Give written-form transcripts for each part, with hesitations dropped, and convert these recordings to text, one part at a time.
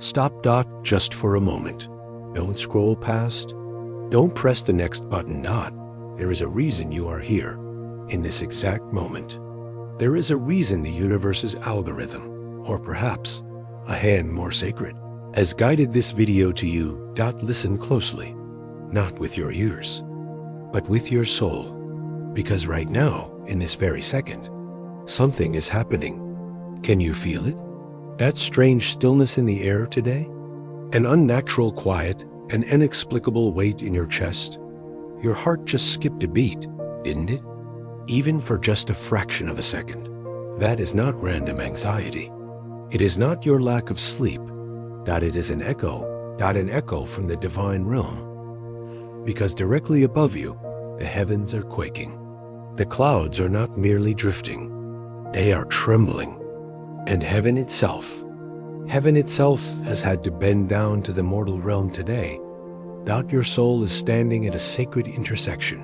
Stop. Just for a moment. Don't scroll past. Don't press the next button. There is a reason you are here, in this exact moment. There is a reason the universe's algorithm, or perhaps a hand more sacred, has guided this video to you. Listen closely, not with your ears, but with your soul. Because right now, in this very second, something is happening. Can you feel it? That strange stillness in the air today? An unnatural quiet, an inexplicable weight in your chest? Your heart just skipped a beat, didn't it? Even for just a fraction of a second. That is not random anxiety. It is not your lack of sleep. It is an echo from the divine realm. Because directly above you, the heavens are quaking. The clouds are not merely drifting. They are trembling. And heaven itself has had to bend down to the mortal realm today. Your soul is standing at a sacred intersection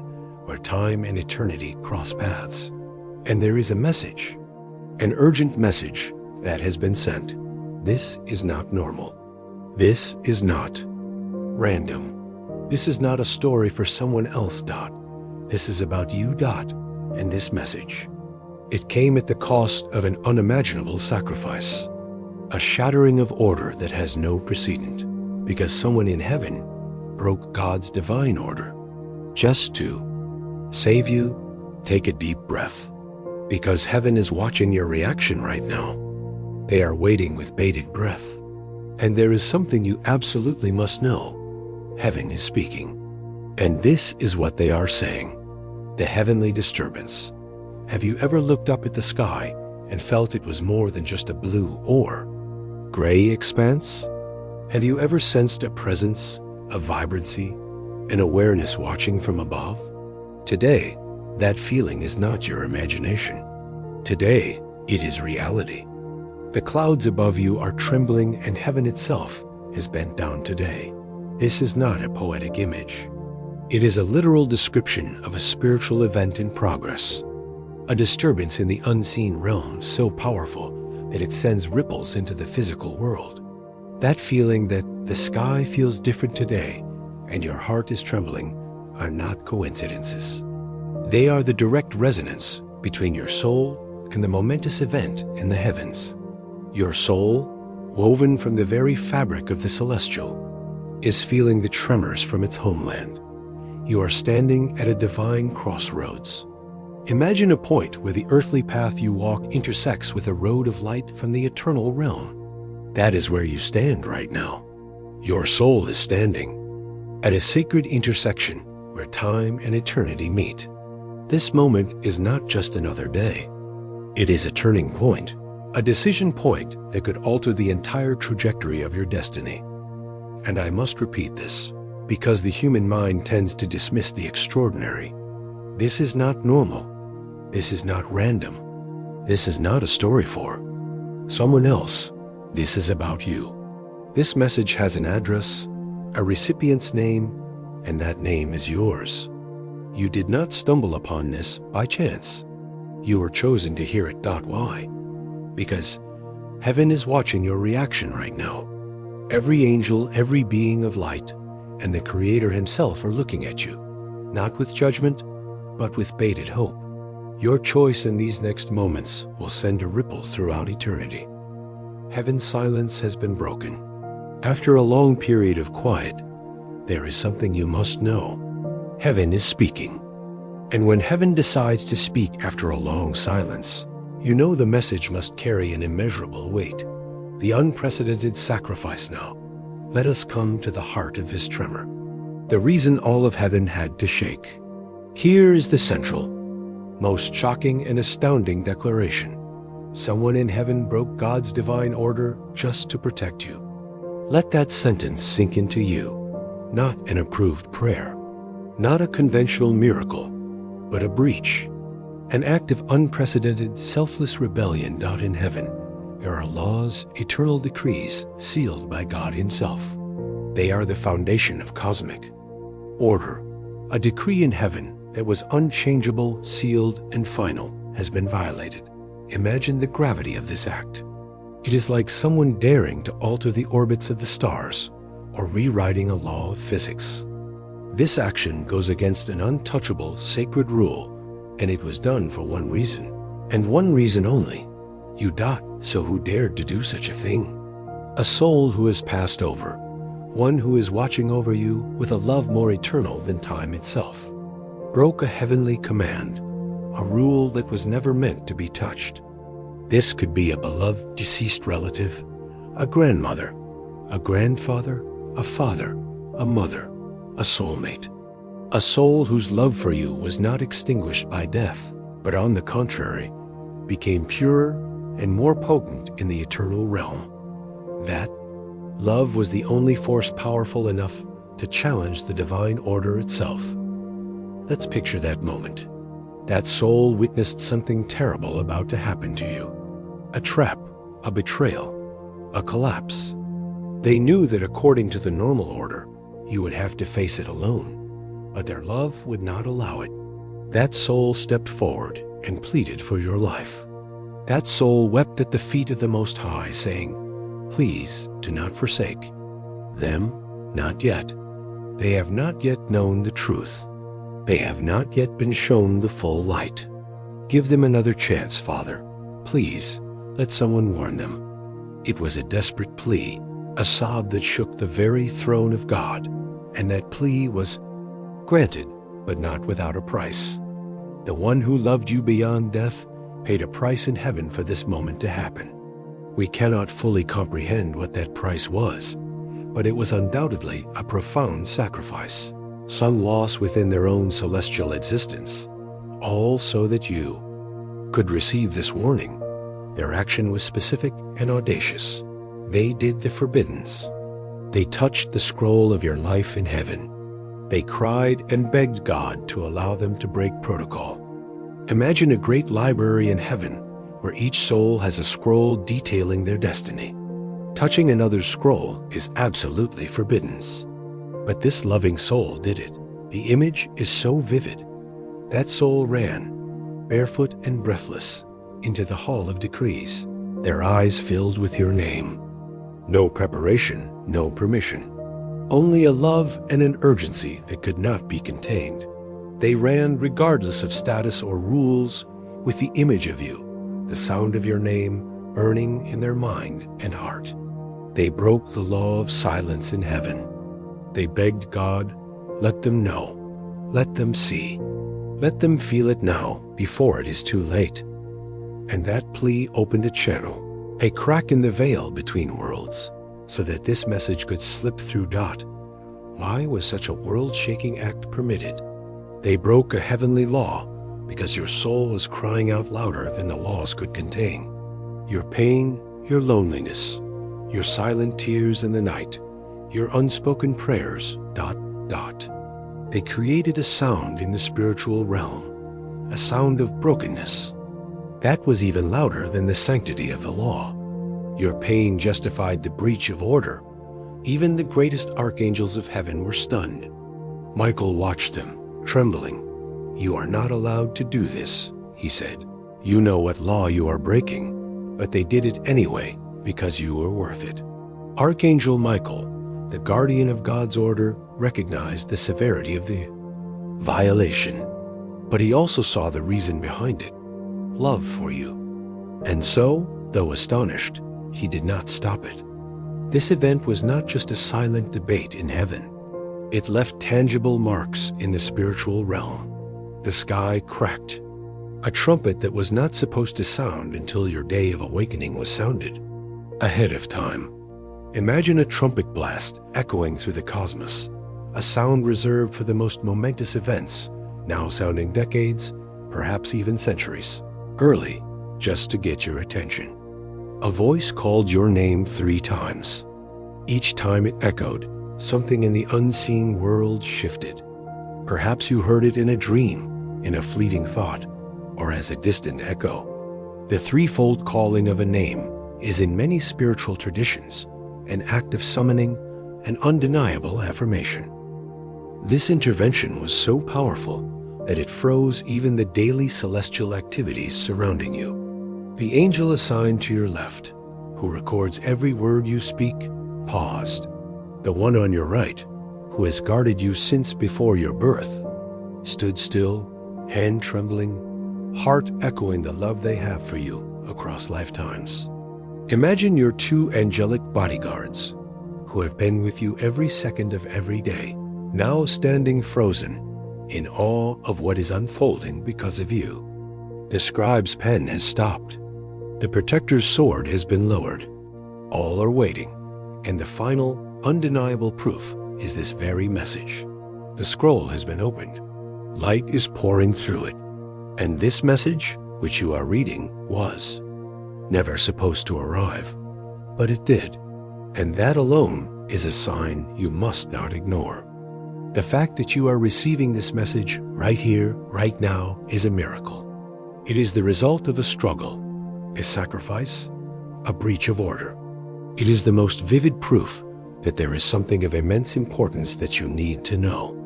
where time and eternity cross paths. And there is a message, an urgent message that has been sent. This is not normal. This is not random. This is not a story for someone else. This is about you. And this message. It came at the cost of an unimaginable sacrifice. A shattering of order that has no precedent. Because someone in heaven broke God's divine order. Just to save you, take a deep breath. Because heaven is watching your reaction right now. They are waiting with bated breath. And there is something you absolutely must know. Heaven is speaking. And this is what they are saying. The heavenly disturbance. Have you ever looked up at the sky and felt it was more than just a blue or gray expanse? Have you ever sensed a presence, a vibrancy, an awareness watching from above? Today, that feeling is not your imagination. Today, it is reality. The clouds above you are trembling and heaven itself has bent down today. This is not a poetic image. It is a literal description of a spiritual event in progress. A disturbance in the unseen realm so powerful that it sends ripples into the physical world. That feeling that the sky feels different today and your heart is trembling are not coincidences. They are the direct resonance between your soul and the momentous event in the heavens. Your soul, woven from the very fabric of the celestial, is feeling the tremors from its homeland. You are standing at a divine crossroads. Imagine a point where the earthly path you walk intersects with a road of light from the eternal realm. That is where you stand right now. Your soul is standing at a sacred intersection where time and eternity meet. This moment is not just another day. It is a turning point, a decision point that could alter the entire trajectory of your destiny. And I must repeat this, because the human mind tends to dismiss the extraordinary. This is not normal. This is not random. This is not a story for someone else. This is about you. This message has an address, a recipient's name, and that name is yours. You did not stumble upon this by chance. You were chosen to hear it. Why? Because heaven is watching your reaction right now. Every angel, every being of light, and the Creator himself are looking at you, not with judgment, but with bated hope. Your choice in these next moments will send a ripple throughout eternity. Heaven's silence has been broken. After a long period of quiet, there is something you must know. Heaven is speaking. And when heaven decides to speak after a long silence, you know the message must carry an immeasurable weight. The unprecedented sacrifice now. Let us come to the heart of this tremor. The reason all of heaven had to shake. Here is the central, most shocking and astounding declaration. Someone in heaven broke God's divine order just to protect you. Let that sentence sink into you. Not an approved prayer, not a conventional miracle, but a breach, an act of unprecedented, selfless rebellion. In heaven, there are laws, eternal decrees sealed by God himself. They are the foundation of cosmic order. A decree in heaven that was unchangeable, sealed, and final has been violated. Imagine the gravity of this act. It is like someone daring to alter the orbits of the stars or rewriting a law of physics. This action goes against an untouchable sacred rule, and it was done for one reason, and one reason only. You dot, so who dared to do such a thing? A soul who has passed over, one who is watching over you with a love more eternal than time itself, broke a heavenly command, a rule that was never meant to be touched. This could be a beloved deceased relative, a grandmother, a grandfather, a father, a mother, a soulmate. A soul whose love for you was not extinguished by death, but on the contrary, became purer and more potent in the eternal realm. That love was the only force powerful enough to challenge the divine order itself. Let's picture that moment. That soul witnessed something terrible about to happen to you. A trap, a betrayal, a collapse. They knew that according to the normal order, you would have to face it alone, but their love would not allow it. That soul stepped forward and pleaded for your life. That soul wept at the feet of the Most High, saying, "Please do not forsake them, not yet. They have not yet known the truth. They have not yet been shown the full light. Give them another chance, Father. Please, let someone warn them." It was a desperate plea, a sob that shook the very throne of God, and that plea was granted, but not without a price. The one who loved you beyond death paid a price in heaven for this moment to happen. We cannot fully comprehend what that price was, but it was undoubtedly a profound sacrifice, some loss within their own celestial existence, all so that you could receive this warning. Their action was specific and audacious. They did the forbiddens. They touched the scroll of your life in heaven. They cried and begged God to allow them to break protocol. Imagine a great library in heaven where each soul has a scroll detailing their destiny. Touching another's scroll is absolutely forbidden. But this loving soul did it. The image is so vivid. That soul ran, barefoot and breathless, into the hall of decrees, their eyes filled with your name. No preparation, no permission. Only a love and an urgency that could not be contained. They ran regardless of status or rules, with the image of you, the sound of your name, burning in their mind and heart. They broke the law of silence in heaven. They begged God, let them know, let them see, let them feel it now before it is too late. And that plea opened a channel, a crack in the veil between worlds, so that this message could slip through. Why was such a world-shaking act permitted? They broke a heavenly law because your soul was crying out louder than the laws could contain. Your pain, your loneliness, your silent tears in the night, your unspoken prayers, ... They created a sound in the spiritual realm, a sound of brokenness. That was even louder than the sanctity of the law. Your pain justified the breach of order. Even the greatest archangels of heaven were stunned. Michael watched them, trembling. "You are not allowed to do this," he said. "You know what law you are breaking," but they did it anyway because you were worth it. Archangel Michael, the guardian of God's order, recognized the severity of the violation, but he also saw the reason behind it: love for you. And so, though astonished, he did not stop it. This event was not just a silent debate in heaven. It left tangible marks in the spiritual realm. The sky cracked. A trumpet that was not supposed to sound until your day of awakening was sounded ahead of time. Imagine a trumpet blast echoing through the cosmos, a sound reserved for the most momentous events, now sounding decades, perhaps even centuries, early, just to get your attention. A voice called your name 3 times. Each time it echoed, something in the unseen world shifted. Perhaps you heard it in a dream, in a fleeting thought, or as a distant echo. The threefold calling of a name is in many spiritual traditions an act of summoning, an undeniable affirmation. This intervention was so powerful that it froze even the daily celestial activities surrounding you. The angel assigned to your left, who records every word you speak, paused. The one on your right, who has guarded you since before your birth, stood still, hand trembling, heart echoing the love they have for you across lifetimes. Imagine your two angelic bodyguards, who have been with you every second of every day, now standing frozen in awe of what is unfolding because of you. The scribe's pen has stopped. The protector's sword has been lowered. All are waiting, and the final, undeniable proof is this very message. The scroll has been opened. Light is pouring through it, and this message, which you are reading, was never supposed to arrive, but it did, and that alone is a sign you must not ignore. The fact that you are receiving this message right here, right now, is a miracle. It is the result of a struggle, a sacrifice, a breach of order. It is the most vivid proof that there is something of immense importance that you need to know.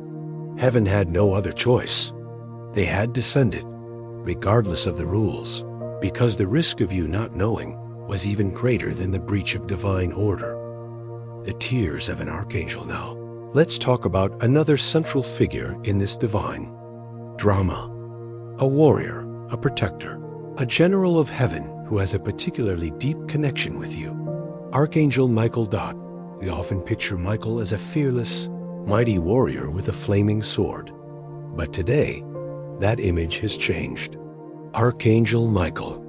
Heaven had no other choice. They had to send it, regardless of the rules, because the risk of you not knowing was even greater than the breach of divine order. The tears of an archangel now. Let's talk about another central figure in this divine drama. A warrior, a protector, a general of heaven who has a particularly deep connection with you. Archangel Michael. We often picture Michael as a fearless, mighty warrior with a flaming sword. But today, that image has changed. Archangel Michael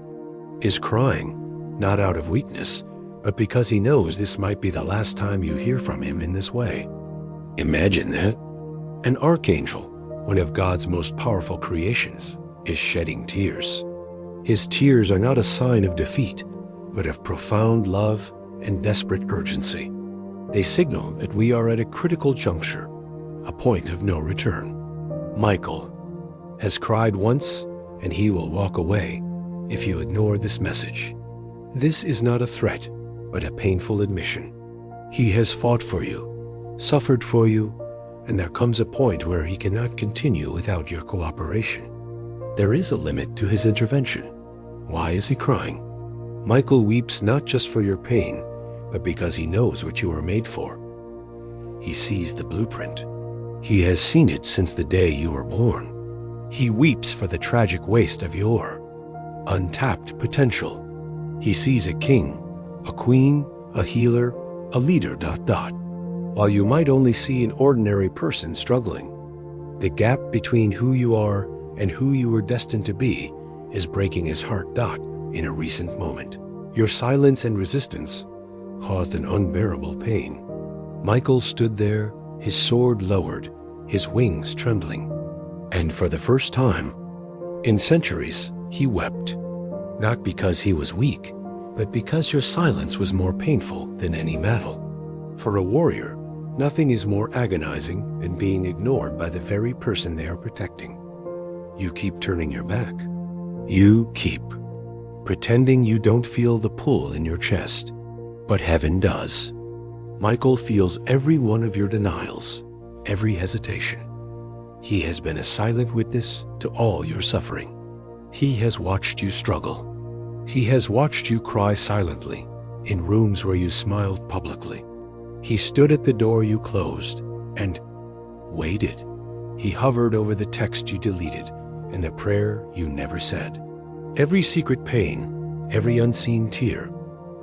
is crying, not out of weakness, but because he knows this might be the last time you hear from him in this way. Imagine that. An archangel, one of God's most powerful creations, is shedding tears. His tears are not a sign of defeat, but of profound love and desperate urgency. They signal that we are at a critical juncture, a point of no return. Michael has cried once, and he will walk away if you ignore this message. This is not a threat, but a painful admission. He has fought for you, suffered for you, and there comes a point where he cannot continue without your cooperation. There is a limit to his intervention. Why is he crying? Michael weeps not just for your pain, but because he knows what you are made for. He sees the blueprint. He has seen it since the day you were born. He weeps for the tragic waste of your untapped potential. He sees a king, a queen, a healer, a leader. While you might only see an ordinary person struggling. The gap between who you are and who you were destined to be is breaking his heart. In a recent moment, your silence and resistance caused an unbearable pain. Michael stood there, his sword lowered, his wings trembling, and for the first time in centuries, he wept. Not because he was weak, but because your silence was more painful than any battle. For a warrior, nothing is more agonizing than being ignored by the very person they are protecting. You keep turning your back. You keep pretending you don't feel the pull in your chest, but heaven does. Michael feels every one of your denials, every hesitation. He has been a silent witness to all your suffering. He has watched you struggle. He has watched you cry silently in rooms where you smiled publicly. He stood at the door you closed and waited. He hovered over the text you deleted and the prayer you never said. Every secret pain, every unseen tear,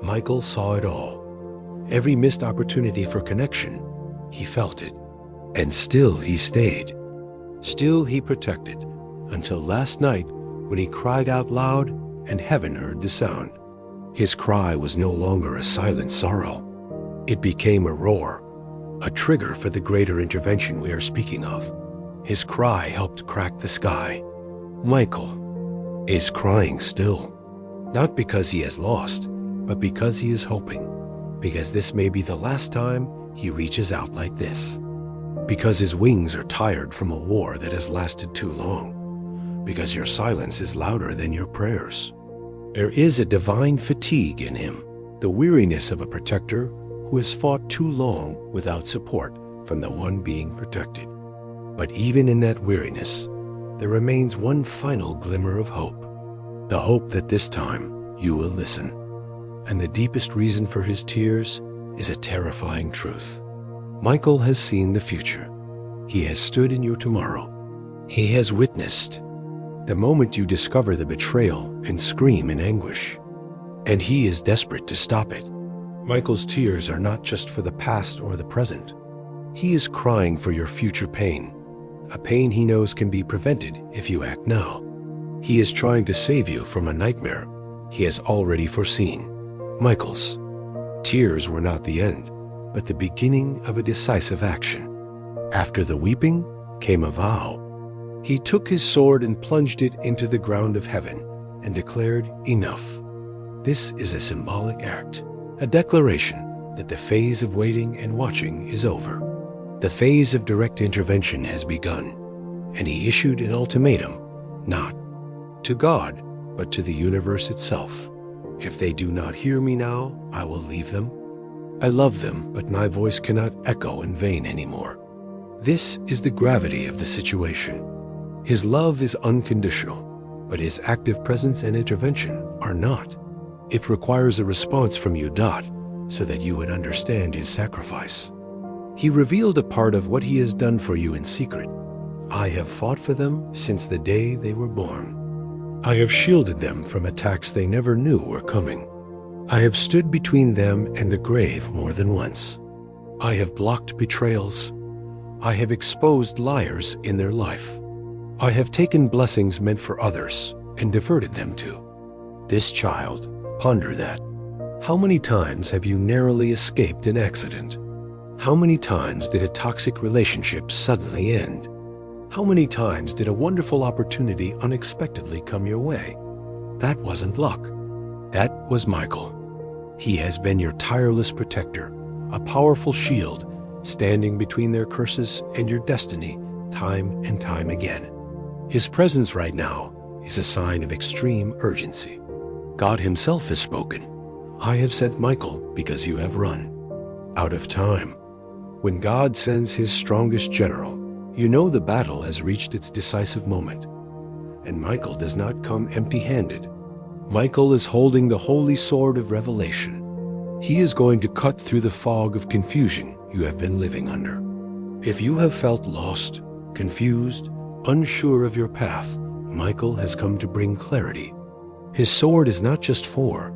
Michael saw it all. Every missed opportunity for connection, he felt it. And still he stayed. Still he protected, until last night when he cried out loud and heaven heard the sound. His cry was no longer a silent sorrow. It became a roar, a trigger for the greater intervention we are speaking of. His cry helped crack the sky. Michael is crying still, not because he has lost, but because he is hoping, because this may be the last time he reaches out like this, because his wings are tired from a war that has lasted too long, because your silence is louder than your prayers. There is a divine fatigue in him, the weariness of a protector who has fought too long without support from the one being protected. But even in that weariness, there remains one final glimmer of hope, the hope that this time you will listen. and the deepest reason for his tears is a terrifying truth. Michael has seen the future. He has stood in your tomorrow. He has witnessed the moment you discover the betrayal and scream in anguish. And he is desperate to stop it. Michael's tears are not just for the past or the present. He is crying for your future pain, a pain he knows can be prevented if you act now. He is trying to save you from a nightmare he has already foreseen. Michael's tears were not the end, but the beginning of a decisive action. After the weeping came a vow. He took his sword and plunged it into the ground of heaven and declared, "Enough." This is a symbolic act, a declaration that the phase of waiting and watching is over. The phase of direct intervention has begun, and he issued an ultimatum, not to God, but to the universe itself. If they do not hear me now, I will leave them. I love them, but my voice cannot echo in vain anymore. This is the gravity of the situation. His love is unconditional, but his active presence and intervention are not. It requires a response from you, so that you would understand his sacrifice. He revealed a part of what he has done for you in secret. I have fought for them since the day they were born. I have shielded them from attacks they never knew were coming. I have stood between them and the grave more than once. I have blocked betrayals. I have exposed liars in their life. I have taken blessings meant for others and diverted them to this child. Ponder that. How many times have you narrowly escaped an accident? How many times did a toxic relationship suddenly end? How many times did a wonderful opportunity unexpectedly come your way? That wasn't luck. That was Michael. He has been your tireless protector, a powerful shield, standing between their curses and your destiny time and time again. His presence right now is a sign of extreme urgency. God himself has spoken. I have sent Michael because you have run out of time. When God sends his strongest general, you know the battle has reached its decisive moment. And Michael does not come empty-handed. Michael is holding the holy sword of revelation. He is going to cut through the fog of confusion you have been living under. If you have felt lost, confused, unsure of your path, Michael has come to bring clarity. His sword is not just for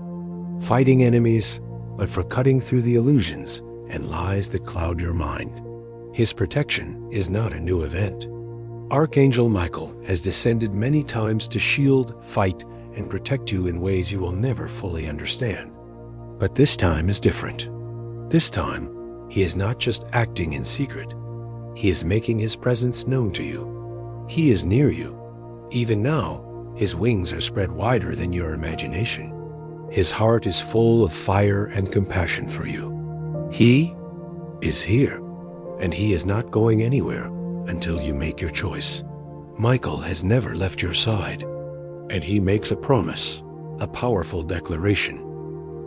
fighting enemies, but for cutting through the illusions and lies that cloud your mind. His protection is not a new event. Archangel Michael has descended many times to shield, fight, and protect you in ways you will never fully understand. But this time is different. This time, he is not just acting in secret. He is making his presence known to you. He is near you. Even now, his wings are spread wider than your imagination. His heart is full of fire and compassion for you. He is here, and he is not going anywhere until you make your choice. Michael has never left your side, and he makes a promise, a powerful declaration.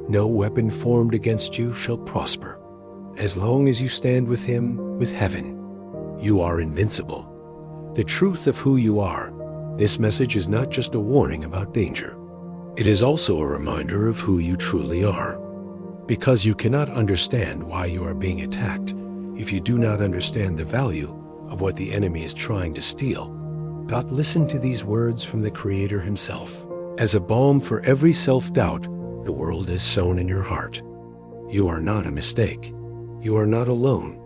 No weapon formed against you shall prosper. As long as you stand with him, with heaven, you are invincible. The truth of who you are. This message is not just a warning about danger. It is also a reminder of who you truly are. Because you cannot understand why you are being attacked if you do not understand the value of what the enemy is trying to steal. God, listen to these words from the Creator himself. As a balm for every self-doubt the world has sown in your heart. You are not a mistake. You are not alone.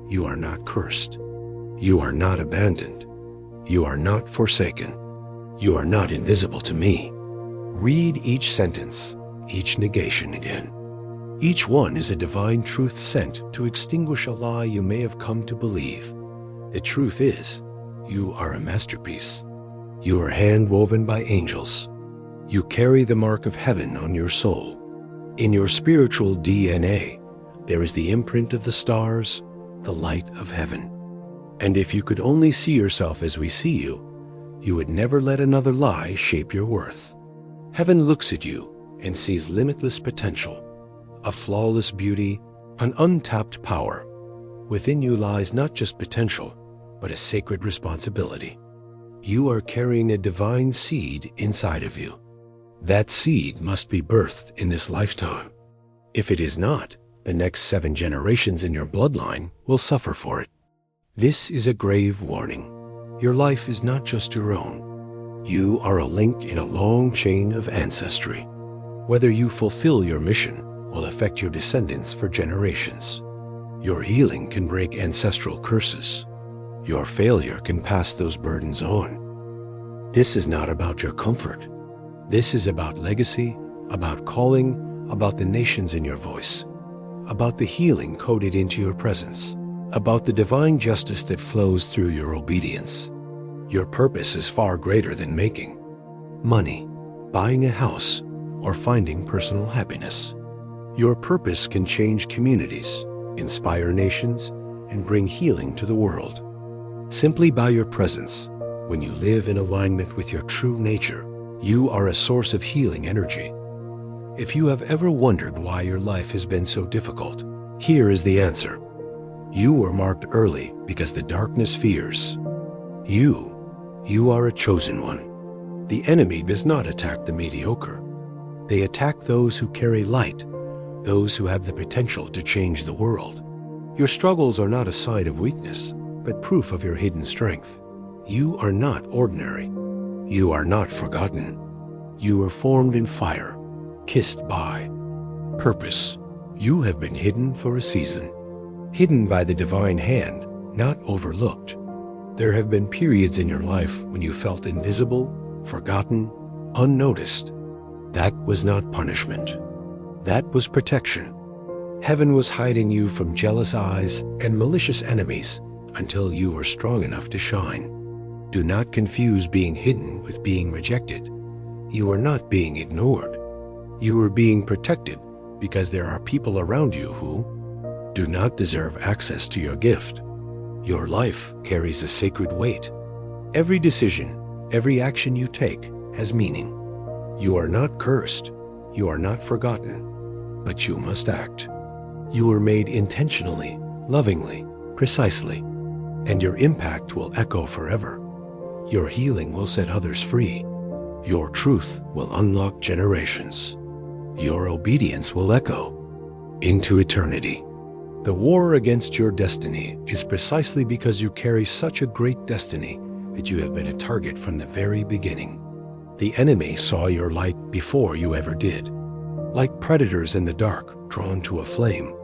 You are not cursed. You are not abandoned. You are not forsaken. You are not invisible to me. Read each sentence, each negation again. Each one is a divine truth sent to extinguish a lie you may have come to believe. The truth is, you are a masterpiece. You are hand-woven by angels. You carry the mark of heaven on your soul. In your spiritual DNA, there is the imprint of the stars, the light of heaven. And if you could only see yourself as we see you, you would never let another lie shape your worth. Heaven looks at you and sees limitless potential, a flawless beauty, an untapped power. Within you lies not just potential, but a sacred responsibility. You are carrying a divine seed inside of you. That seed must be birthed in this lifetime. If it is not, the next 7 generations in your bloodline will suffer for it. This is a grave warning. Your life is not just your own. You are a link in a long chain of ancestry. Whether you fulfill your mission will affect your descendants for generations. Your healing can break ancestral curses. Your failure can pass those burdens on. This is not about your comfort. This is about legacy, about calling, about the nations in your voice, about the healing coded into your presence, about the divine justice that flows through your obedience. Your purpose is far greater than making money, buying a house, or finding personal happiness. Your purpose can change communities, inspire nations, and bring healing to the world. Simply by your presence, when you live in alignment with your true nature, you are a source of healing energy. If you have ever wondered why your life has been so difficult, here is the answer. You were marked early because the darkness fears. You are a chosen one. The enemy does not attack the mediocre. They attack those who carry light, those who have the potential to change the world. Your struggles are not a sign of weakness, but proof of your hidden strength. You are not ordinary. You are not forgotten. You were formed in fire, kissed by purpose. You have been hidden for a season. Hidden by the divine hand, not overlooked. There have been periods in your life when you felt invisible, forgotten, unnoticed. That was not punishment. That was protection. Heaven was hiding you from jealous eyes and malicious enemies until you were strong enough to shine. Do not confuse being hidden with being rejected. You are not being ignored. You are being protected because there are people around you who do not deserve access to your gift. Your life carries a sacred weight. Every decision, every action you take has meaning. You are not cursed. You are not forgotten, but you must act. You were made intentionally, lovingly, precisely, and your impact will echo forever. Your healing will set others free. Your truth will unlock generations. Your obedience will echo into eternity. The war against your destiny is precisely because you carry such a great destiny that you have been a target from the very beginning. The enemy saw your light before you ever did. Like predators in the dark drawn to a flame,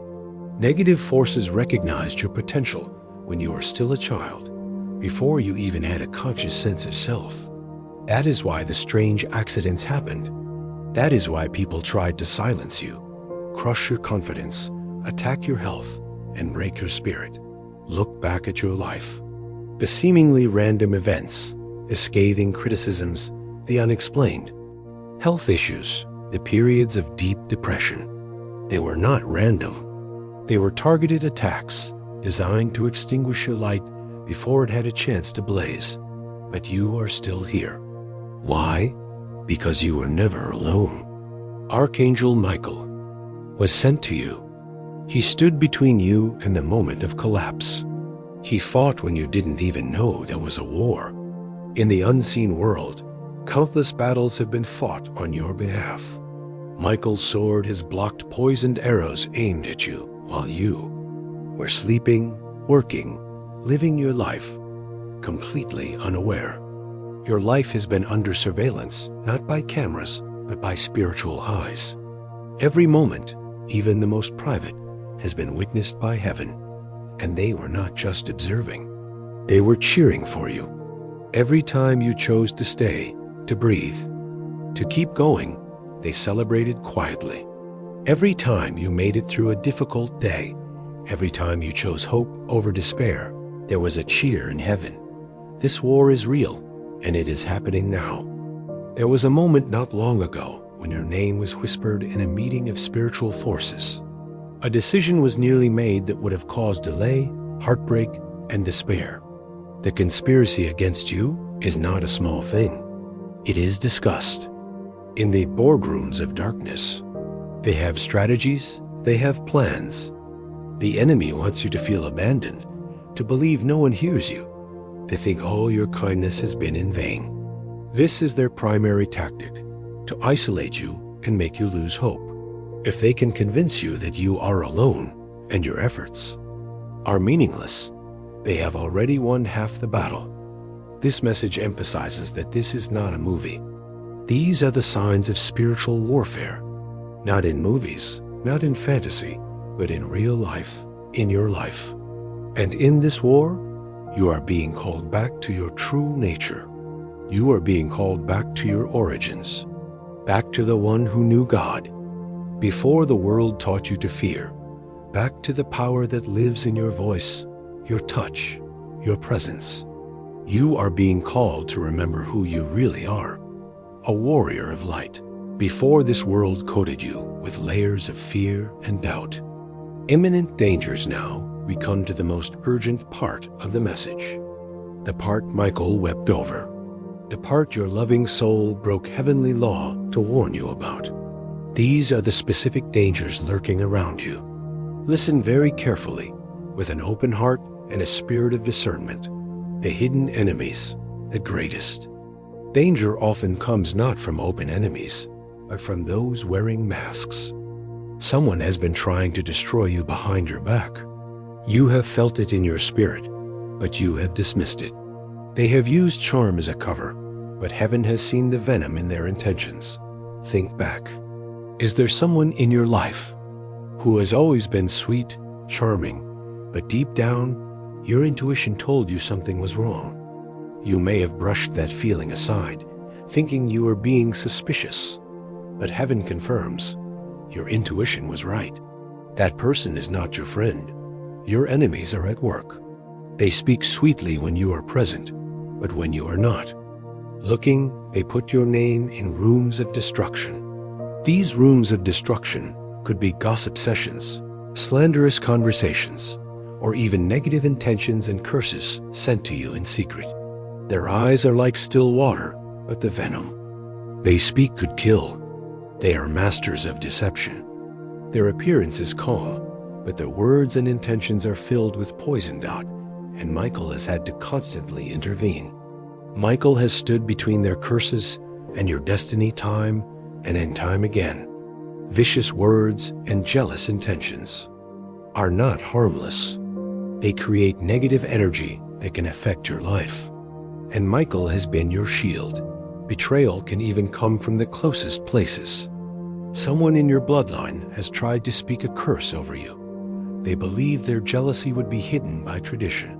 negative forces recognized your potential when you were still a child, before you even had a conscious sense of self. That is why the strange accidents happened. That is why people tried to silence you, crush your confidence, attack your health, and break your spirit. Look back at your life. The seemingly random events, the scathing criticisms, the unexplained health issues, the periods of deep depression. They were not random. They were targeted attacks designed to extinguish your light before it had a chance to blaze. But you are still here. Why? Because you were never alone. Archangel Michael was sent to you. He stood between you and the moment of collapse. He fought when you didn't even know there was a war. In the unseen world, countless battles have been fought on your behalf. Michael's sword has blocked poisoned arrows aimed at you while you were sleeping, working, living your life, completely unaware. Your life has been under surveillance, not by cameras, but by spiritual eyes. Every moment, even the most private, has been witnessed by heaven, and they were not just observing. They were cheering for you. Every time you chose to stay, to breathe, to keep going, they celebrated quietly. Every time you made it through a difficult day, every time you chose hope over despair, there was a cheer in heaven. This war is real, and it is happening now. There was a moment not long ago when your name was whispered in a meeting of spiritual forces. A decision was nearly made that would have caused delay, heartbreak, and despair. The conspiracy against you is not a small thing. It is discussed in the boardrooms of darkness. They have strategies, they have plans. The enemy wants you to feel abandoned, to believe no one hears you, to think all your kindness has been in vain. This is their primary tactic, to isolate you and make you lose hope. If they can convince you that you are alone and your efforts are meaningless, they have already won half the battle. This message emphasizes that this is not a movie. These are the signs of spiritual warfare, not in movies, not in fantasy, but in real life, in your life. And in this war, you are being called back to your true nature. You are being called back to your origins, back to the one who knew God before the world taught you to fear, back to the power that lives in your voice, your touch, your presence. You are being called to remember who you really are, a warrior of light, before this world coated you with layers of fear and doubt. Imminent dangers now, we come to the most urgent part of the message, the part Michael wept over, the part your loving soul broke heavenly law to warn you about. These are the specific dangers lurking around you. Listen very carefully, with an open heart and a spirit of discernment. The hidden enemies, the greatest. Danger often comes not from open enemies, but from those wearing masks. Someone has been trying to destroy you behind your back. You have felt it in your spirit, but you have dismissed it. They have used charm as a cover, but heaven has seen the venom in their intentions. Think back. Is there someone in your life who has always been sweet, charming, but deep down, your intuition told you something was wrong? You may have brushed that feeling aside, thinking you were being suspicious. But heaven confirms, your intuition was right. That person is not your friend. Your enemies are at work. They speak sweetly when you are present, but when you are not. Looking, they put your name in rooms of destruction. These rooms of destruction could be gossip sessions, slanderous conversations, or even negative intentions and curses sent to you in secret. Their eyes are like still water, but the venom they speak could kill. They are masters of deception. Their appearance is calm, but their words and intentions are filled with poison doubt, and Michael has had to constantly intervene. Michael has stood between their curses and your destiny time and time again. Vicious words and jealous intentions are not harmless. They create negative energy that can affect your life. And Michael has been your shield. Betrayal can even come from the closest places. Someone in your bloodline has tried to speak a curse over you. They believe their jealousy would be hidden by tradition.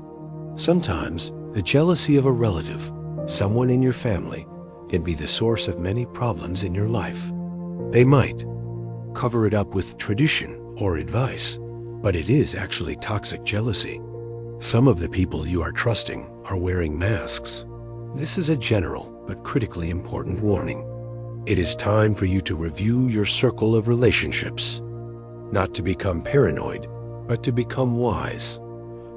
Sometimes, the jealousy of a relative, someone in your family, can be the source of many problems in your life. They might cover it up with tradition or advice, but it is actually toxic jealousy. Some of the people you are trusting are wearing masks. This is a general but critically important warning. It is time for you to review your circle of relationships, not to become paranoid, but to become wise.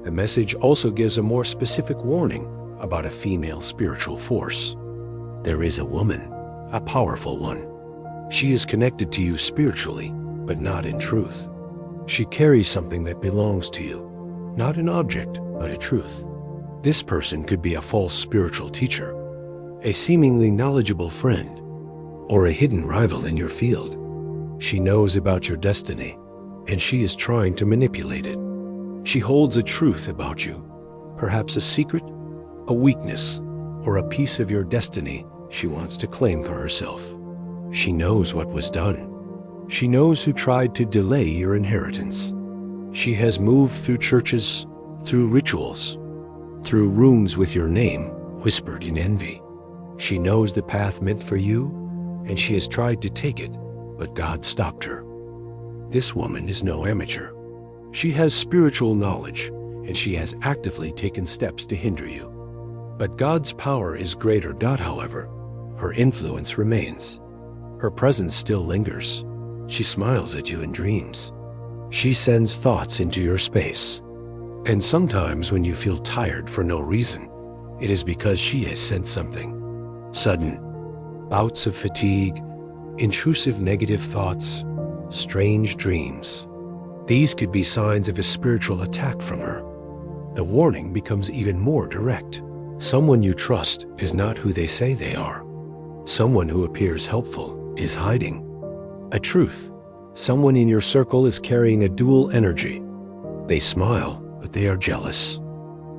The message also gives a more specific warning about a female spiritual force. There is a woman, a powerful one. She is connected to you spiritually, but not in truth. She carries something that belongs to you, not an object, but a truth. This person could be a false spiritual teacher, a seemingly knowledgeable friend, or a hidden rival in your field. She knows about your destiny, and she is trying to manipulate it. She holds a truth about you, perhaps a secret, a weakness, or a piece of your destiny she wants to claim for herself. She knows what was done. She knows who tried to delay your inheritance. She has moved through churches, through rituals, through rooms with your name whispered in envy. She knows the path meant for you, and she has tried to take it, but God stopped her. This woman is no amateur. She has spiritual knowledge, and she has actively taken steps to hinder you. But God's power is greater. However, her influence remains. Her presence still lingers. She smiles at you in dreams. She sends thoughts into your space. And sometimes when you feel tired for no reason, it is because she has sent something. Sudden bouts of fatigue, intrusive negative thoughts, strange dreams. These could be signs of a spiritual attack from her. The warning becomes even more direct. Someone you trust is not who they say they are. Someone who appears helpful is hiding. A truth. Someone in your circle is carrying a dual energy. They smile, but they are jealous.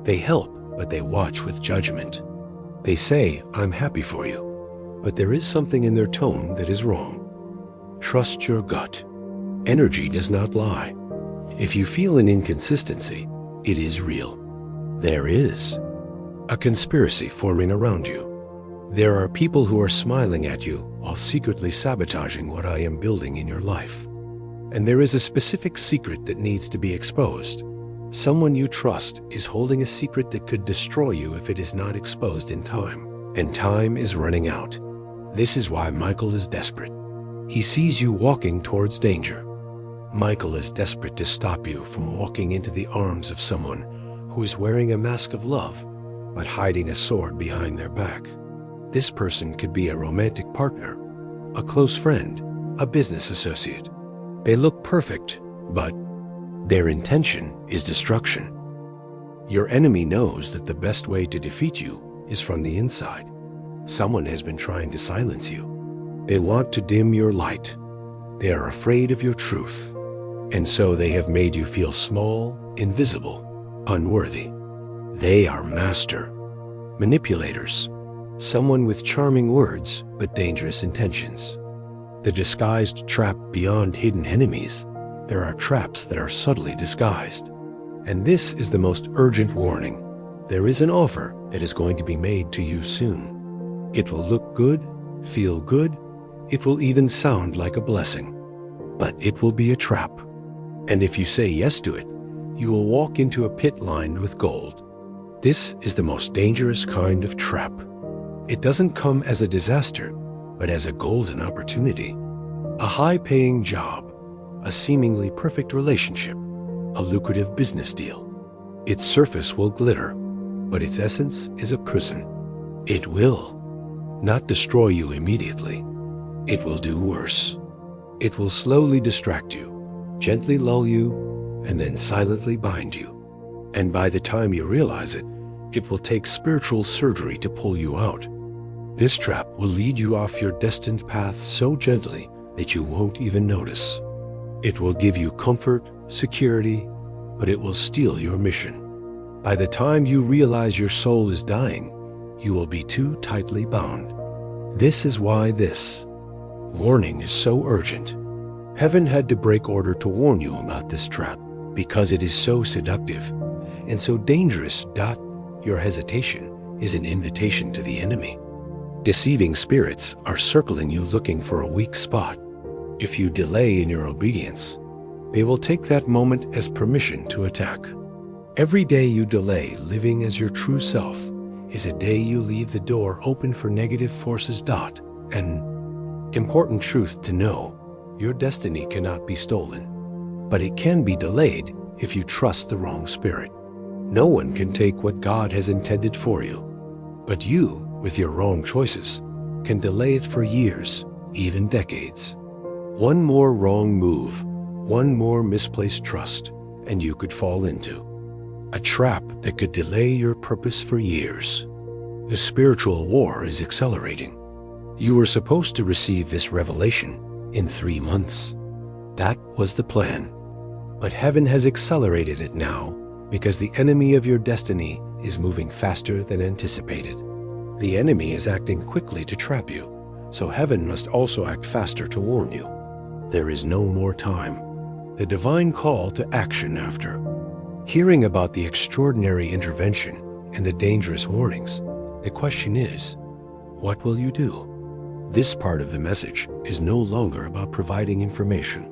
They help, but they watch with judgment. They say, "I'm happy for you," but there is something in their tone that is wrong. Trust your gut. Energy does not lie. If you feel an inconsistency, it is real. There is a conspiracy forming around you. There are people who are smiling at you while secretly sabotaging what I am building in your life. And there is a specific secret that needs to be exposed. Someone you trust is holding a secret that could destroy you if it is not exposed in time. And time is running out. This is why Michael is desperate. He sees you walking towards danger. Michael is desperate to stop you from walking into the arms of someone who is wearing a mask of love, but hiding a sword behind their back. This person could be a romantic partner, a close friend, a business associate. They look perfect, but their intention is destruction. Your enemy knows that the best way to defeat you is from the inside. Someone has been trying to silence you. They want to dim your light. They are afraid of your truth. And so they have made you feel small, invisible, unworthy. They are master manipulators. Someone with charming words but dangerous intentions. The disguised trap beyond hidden enemies. There are traps that are subtly disguised. And this is the most urgent warning. There is an offer that is going to be made to you soon. It will look good, feel good, it will even sound like a blessing. But it will be a trap. And if you say yes to it, you will walk into a pit lined with gold. This is the most dangerous kind of trap. It doesn't come as a disaster, but as a golden opportunity. A high-paying job, a seemingly perfect relationship, a lucrative business deal. Its surface will glitter, but its essence is a prison. It will not destroy you immediately. It will do worse. It will slowly distract you, gently lull you, and then silently bind you. And by the time you realize it, it will take spiritual surgery to pull you out. This trap will lead you off your destined path so gently that you won't even notice. It will give you comfort, security, but it will steal your mission. By the time you realize your soul is dying, you will be too tightly bound. This is why this warning is so urgent. Heaven had to break order to warn you about this trap because it is so seductive and so dangerous. Your hesitation is an invitation to the enemy. Deceiving spirits are circling you looking for a weak spot. If you delay in your obedience, they will take that moment as permission to attack. Every day you delay living as your true self is a day you leave the door open for negative forces. An important truth to know: your destiny cannot be stolen, but it can be delayed if you trust the wrong spirit. No one can take what God has intended for you, but you, with your wrong choices, can delay it for years, even decades. One more wrong move, one more misplaced trust, and you could fall into a trap that could delay your purpose for years. The spiritual war is accelerating. You were supposed to receive this revelation in 3 months. That was the plan. But heaven has accelerated it now because the enemy of your destiny is moving faster than anticipated. The enemy is acting quickly to trap you, so heaven must also act faster to warn you. There is no more time. The divine call to action after hearing about the extraordinary intervention and the dangerous warnings. The question is, what will you do? This part of the message is no longer about providing information.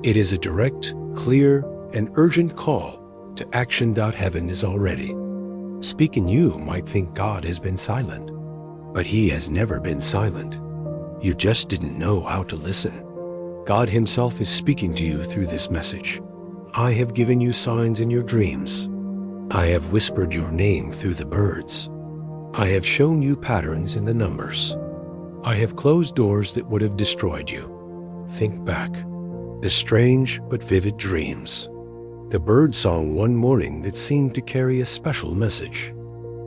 It is a direct, clear, and urgent call to action. Heaven is already speaking. You might think God has been silent, but He has never been silent. You just didn't know how to listen. God Himself is speaking to you through this message. I have given you signs in your dreams. I have whispered your name through the birds. I have shown you patterns in the numbers. I have closed doors that would have destroyed you. Think back. The strange but vivid dreams. The bird song one morning that seemed to carry a special message.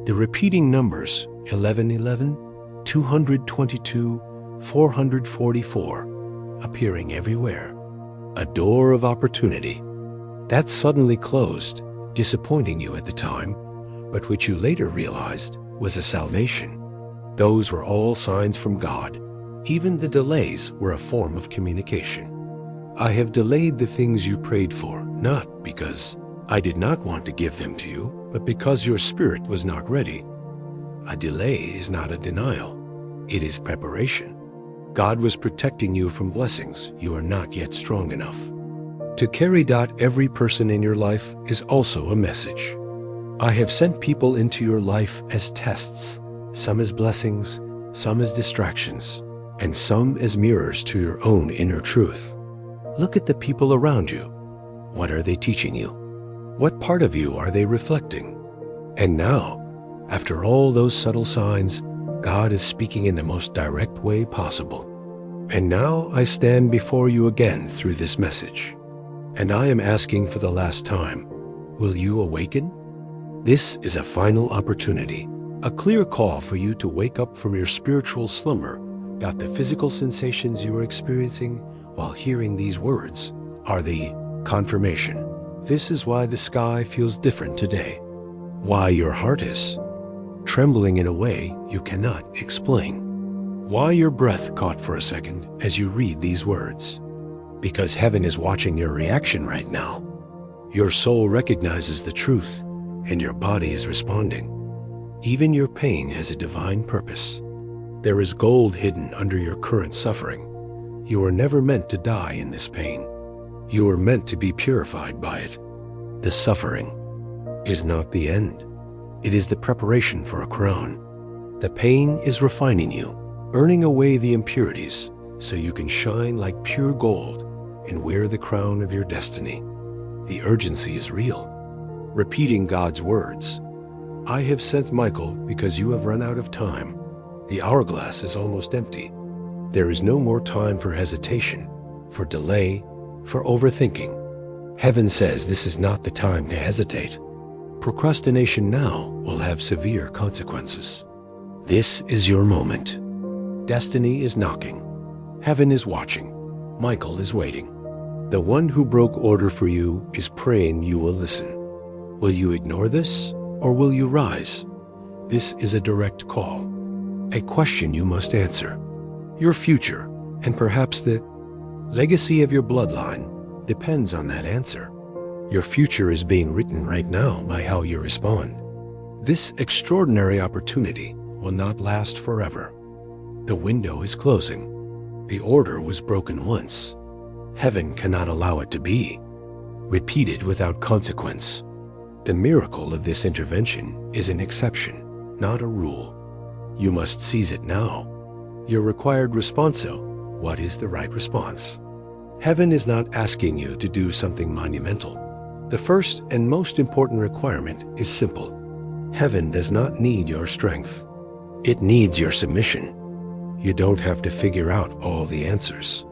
The repeating numbers 1111, 222, 444, appearing everywhere. A door of opportunity that suddenly closed, disappointing you at the time, but which you later realized was a salvation. Those were all signs from God. Even the delays were a form of communication. I have delayed the things you prayed for, not because I did not want to give them to you, but because your spirit was not ready. A delay is not a denial. It is preparation. God was protecting you from blessings you are not yet strong enough. To carry every person in your life is also a message. I have sent people into your life as tests, some as blessings, some as distractions, and some as mirrors to your own inner truth. Look at the people around you. What are they teaching you? What part of you are they reflecting? And now, after all those subtle signs, God is speaking in the most direct way possible. And now I stand before you again through this message. And I am asking for the last time, will you awaken? This is a final opportunity, a clear call for you to wake up from your spiritual slumber. The physical sensations you are experiencing while hearing these words are the confirmation. This is why the sky feels different today, why your heart is trembling in a way you cannot explain, why your breath caught for a second as you read these words. Because heaven is watching your reaction right now. Your soul recognizes the truth, and your body is responding. Even your pain has a divine purpose. There is gold hidden under your current suffering. You were never meant to die in this pain. You were meant to be purified by it. The suffering is not the end. It is the preparation for a crown. The pain is refining you, earning away the impurities so you can shine like pure gold and wear the crown of your destiny. The urgency is real. Repeating God's words. I have sent Michael because you have run out of time. The hourglass is almost empty. There is no more time for hesitation, for delay, for overthinking. Heaven says this is not the time to hesitate. Procrastination now will have severe consequences. This is your moment. Destiny is knocking. Heaven is watching. Michael is waiting. The one who broke order for you is praying you will listen. Will you ignore this, or will you rise? This is a direct call. A question you must answer. Your future, and perhaps the legacy of your bloodline, depends on that answer. Your future is being written right now by how you respond. This extraordinary opportunity will not last forever. The window is closing. The order was broken once. Heaven cannot allow it to be repeated without consequence. The miracle of this intervention is an exception, not a rule. You must seize it now. Your required responso. What is the right response? Heaven is not asking you to do something monumental. The first and most important requirement is simple. Heaven does not need your strength. It needs your submission. You don't have to figure out all the answers.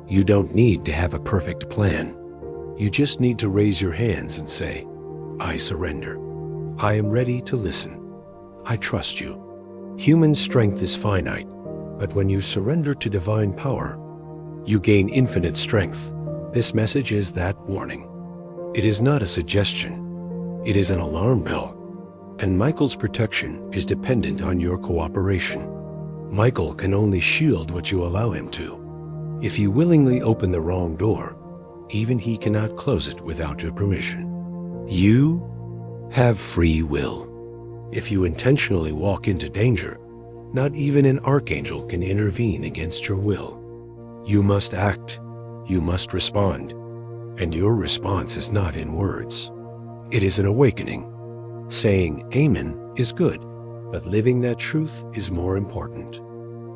You don't need to have a perfect plan. You just need to raise your hands and say, I surrender. I am ready to listen. I trust you. Human strength is finite, but when you surrender to divine power, you gain infinite strength. This message is that warning. It is not a suggestion. It is an alarm bell. And Michael's protection is dependent on your cooperation. Michael can only shield what you allow him to. If you willingly open the wrong door, even he cannot close it without your permission. You have free will. If you intentionally walk into danger, not even an archangel can intervene against your will. You must act. You must respond. And your response is not in words. It is an awakening. Saying amen is good, but living that truth is more important.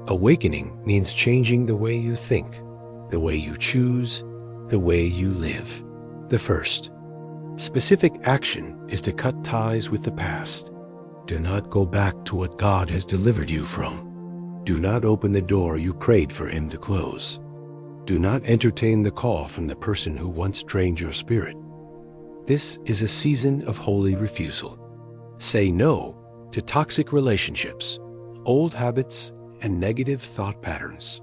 Awakening means changing the way you think, the way you choose, the way you live. The first specific action is to cut ties with the past. Do not go back to what God has delivered you from. Do not open the door you prayed for him to close. Do not entertain the call from the person who once drained your spirit. This is a season of holy refusal. Say no to toxic relationships, old habits, and negative thought patterns.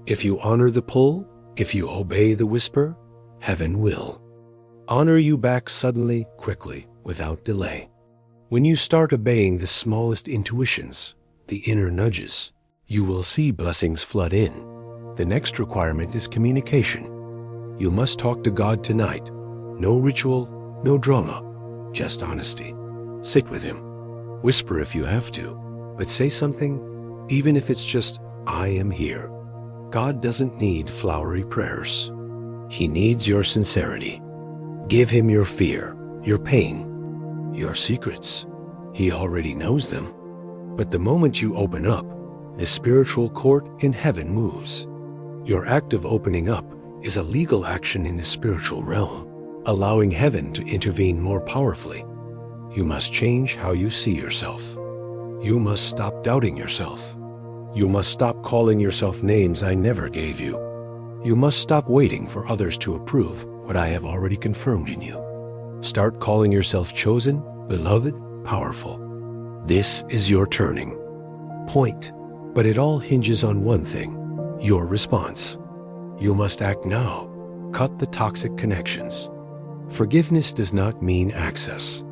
If you honor the pull, if you obey the whisper, heaven will honor you back suddenly, quickly, without delay. When you start obeying the smallest intuitions, the inner nudges, you will see blessings flood in. The next requirement is communication. You must talk to God tonight. No ritual, no drama, just honesty. Sit with Him. Whisper if you have to, but say something, even if it's just, I am here. God doesn't need flowery prayers. He needs your sincerity. Give Him your fear, your pain, your secrets. He already knows them. But the moment you open up, the spiritual court in heaven moves. Your act of opening up is a legal action in the spiritual realm, allowing heaven to intervene more powerfully. You must change how you see yourself. You must stop doubting yourself. You must stop calling yourself names I never gave you. You must stop waiting for others to approve what I have already confirmed in you. Start calling yourself chosen, beloved, powerful. This is your turning point, but it all hinges on one thing, your response. You must act now. Cut the toxic connections. Forgiveness does not mean access.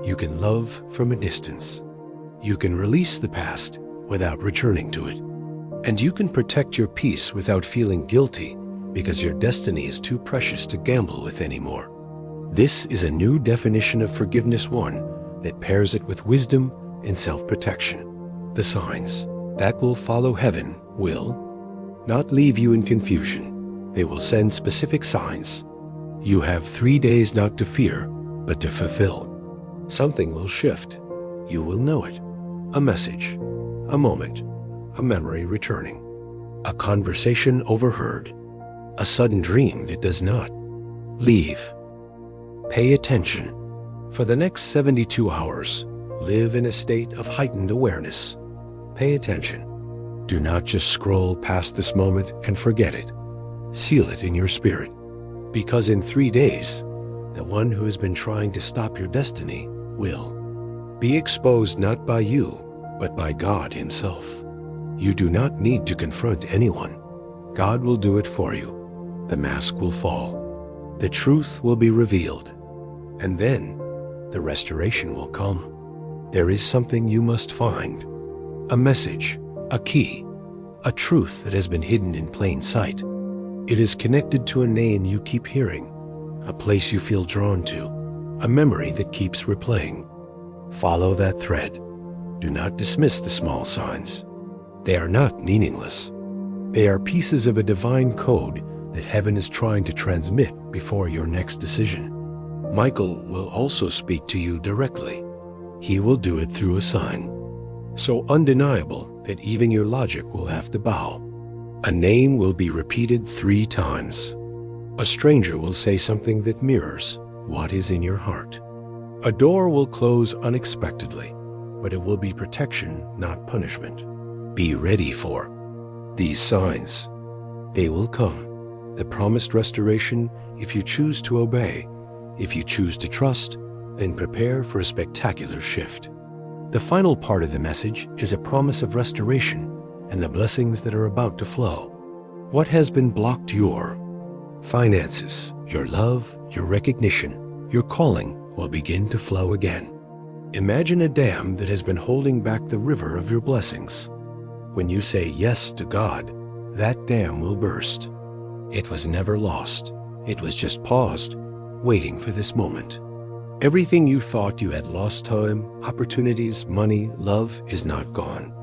You can love from a distance. You can release the past without returning to it. And you can protect your peace without feeling guilty because your destiny is too precious to gamble with anymore. This is a new definition of forgiveness, one that pairs it with wisdom and self-protection. The signs that will follow heaven will not leave you in confusion. They will send specific signs. You have 3 days not to fear, but to fulfill. Something will shift. You will know it. A message, a moment, a memory returning, a conversation overheard, a sudden dream that does not leave. Pay attention. For the next 72 hours, live in a state of heightened awareness. Pay attention. Do not just scroll past this moment and forget it. Seal it in your spirit. Because in 3 days, the one who has been trying to stop your destiny will be exposed not by you, but by God Himself. You do not need to confront anyone. God will do it for you. The mask will fall. The truth will be revealed. And then the restoration will come. There is something you must find. A message, a key, a truth that has been hidden in plain sight. It is connected to a name you keep hearing, a place you feel drawn to, a memory that keeps replaying. Follow that thread. Do not dismiss the small signs. They are not meaningless. They are pieces of a divine code that heaven is trying to transmit before your next decision. Michael will also speak to you directly. He will do it through a sign, so undeniable that even your logic will have to bow. A name will be repeated 3 times. A stranger will say something that mirrors what is in your heart. A door will close unexpectedly, but it will be protection, not punishment. Be ready for these signs. They will come. The promised restoration if you choose to obey. If you choose to trust, then prepare for a spectacular shift. The final part of the message is a promise of restoration and the blessings that are about to flow. What has been blocked? Your finances, your love, your recognition, your calling will begin to flow again. Imagine a dam that has been holding back the river of your blessings. When you say yes to God, that dam will burst. It was never lost. It was just paused, waiting for this moment. Everything you thought you had lost, time, opportunities, money, love, is not gone.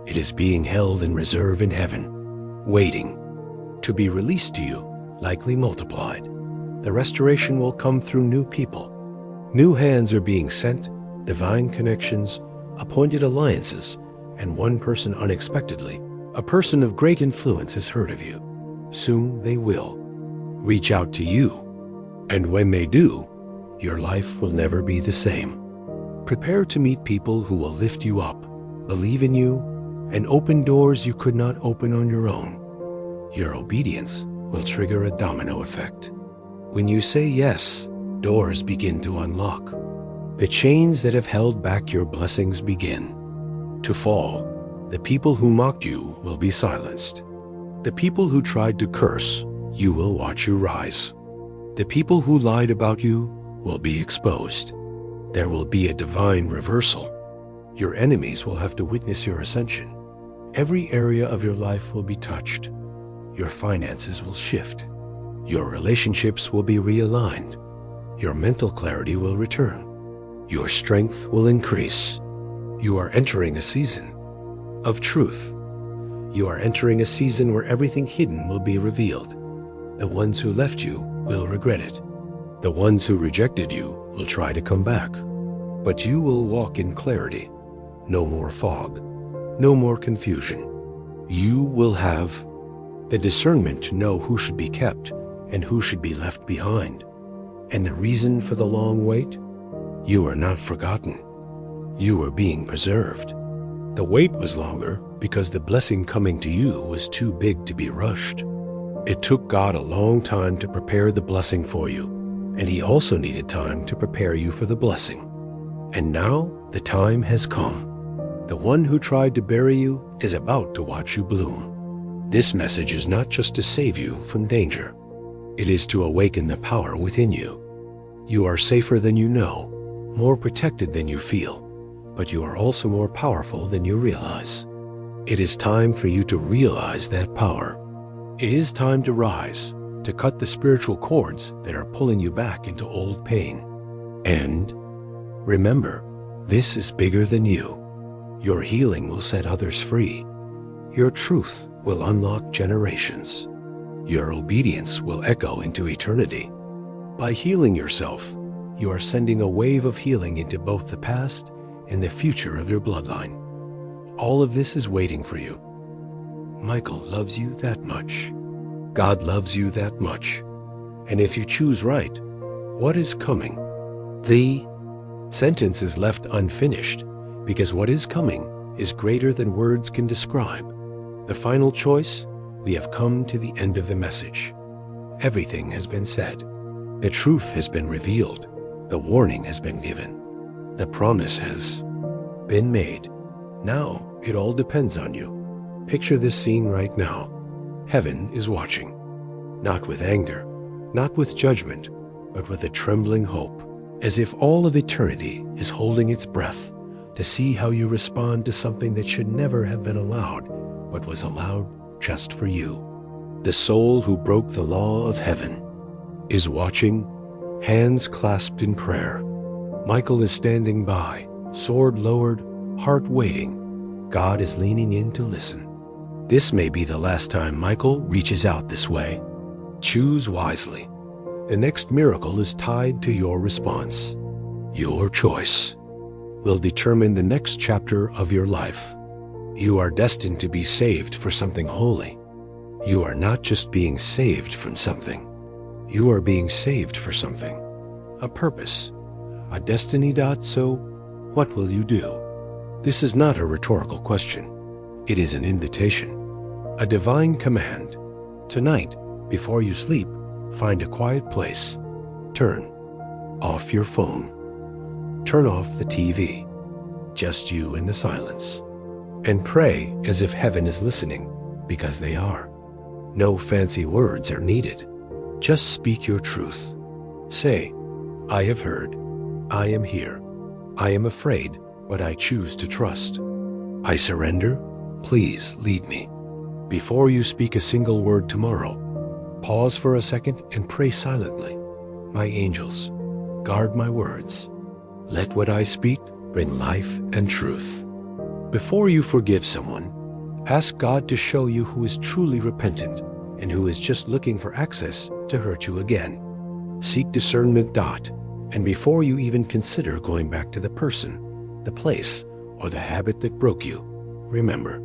It is being held in reserve in heaven, waiting to be released to you, likely multiplied. The restoration will come through new people. New hands are being sent, divine connections, appointed alliances, and one person unexpectedly, a person of great influence, has heard of you. Soon they will reach out to you. And when they do, your life will never be the same. Prepare to meet people who will lift you up, believe in you, and open doors you could not open on your own. Your obedience will trigger a domino effect. When you say yes, doors begin to unlock. The chains that have held back your blessings begin to fall. The people who mocked you will be silenced. The people who tried to curse, you will watch you rise. The people who lied about you will be exposed. There will be a divine reversal. Your enemies will have to witness your ascension. Every area of your life will be touched. Your finances will shift. Your relationships will be realigned. Your mental clarity will return. Your strength will increase. You are entering a season of truth. You are entering a season where everything hidden will be revealed. The ones who left you will regret it. The ones who rejected you will try to come back. But you will walk in clarity. No more fog. No more confusion. You will have the discernment to know who should be kept and who should be left behind. And the reason for the long wait? You are not forgotten. You are being preserved. The wait was longer because the blessing coming to you was too big to be rushed. It took God a long time to prepare the blessing for you, and He also needed time to prepare you for the blessing. And now the time has come. The one who tried to bury you is about to watch you bloom. This message is not just to save you from danger. It is to awaken the power within you. You are safer than you know, more protected than you feel, but you are also more powerful than you realize. It is time for you to realize that power. It is time to rise, to cut the spiritual cords that are pulling you back into old pain. And remember, this is bigger than you. Your healing will set others free. Your truth will unlock generations. Your obedience will echo into eternity. By healing yourself, you are sending a wave of healing into both the past and the future of your bloodline. All of this is waiting for you. Michael loves you that much. God loves you that much. And if you choose right, what is coming? The sentence is left unfinished because what is coming is greater than words can describe. The final choice, we have come to the end of the message. Everything has been said. The truth has been revealed. The warning has been given. The promise has been made. Now it all depends on you. Picture this scene right now. Heaven is watching. Not with anger, not with judgment, but with a trembling hope, as if all of eternity is holding its breath to see how you respond to something that should never have been allowed, but was allowed just for you. The soul who broke the law of heaven is watching, hands clasped in prayer. Michael is standing by, sword lowered, heart waiting. God is leaning in to listen. This may be the last time Michael reaches out this way. Choose wisely. The next miracle is tied to your response. Your choice will determine the next chapter of your life. You are destined to be saved for something holy. You are not just being saved from something. You are being saved for something. A purpose. A destiny. So, what will you do? This is not a rhetorical question. It is an invitation. A divine command. Tonight, before you sleep, find a quiet place. Turn off your phone. Turn off the TV. Just you in the silence. And pray as if heaven is listening, because they are. No fancy words are needed. Just speak your truth. Say, I have heard. I am here. I am afraid, but I choose to trust. I surrender. Please lead me. Before you speak a single word tomorrow, pause for a second and pray silently. My angels, guard my words. Let what I speak bring life and truth. Before you forgive someone, ask God to show you who is truly repentant and who is just looking for access to hurt you again. Seek discernment. And before you even consider going back to the person, the place, or the habit that broke you, remember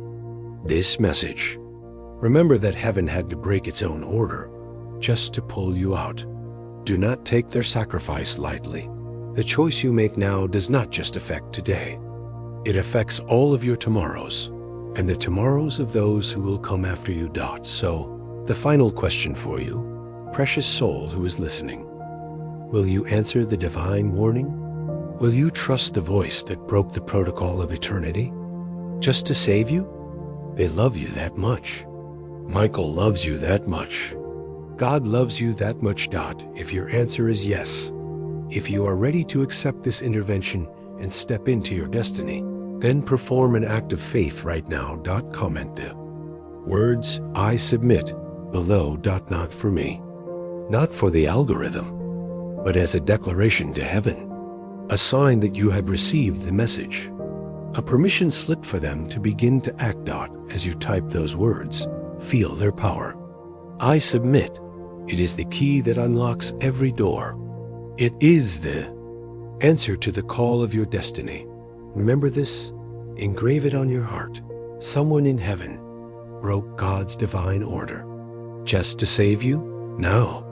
this message. Remember that heaven had to break its own order just to pull you out. Do not take their sacrifice lightly. The choice you make now does not just affect today. It affects all of your tomorrows and the tomorrows of those who will come after you. So, the final question for you, precious soul who is listening. Will you answer the divine warning? Will you trust the voice that broke the protocol of eternity? Just to save you? They love you that much. Michael loves you that much. God loves you that much. If your answer is yes, if you are ready to accept this intervention and step into your destiny, then perform an act of faith right now. Comment the words "I submit" below. Not for me, not for the algorithm, but as a declaration to heaven, a sign that you have received the message, a permission slip for them to begin to act. As you type those words, feel their power. I submit. It is the key that unlocks every door. It is the answer to the call of your destiny. Remember this, engrave it on your heart. Someone in heaven broke God's divine order just to save you. Now,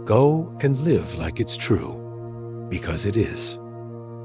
go and live like it's true, because it is.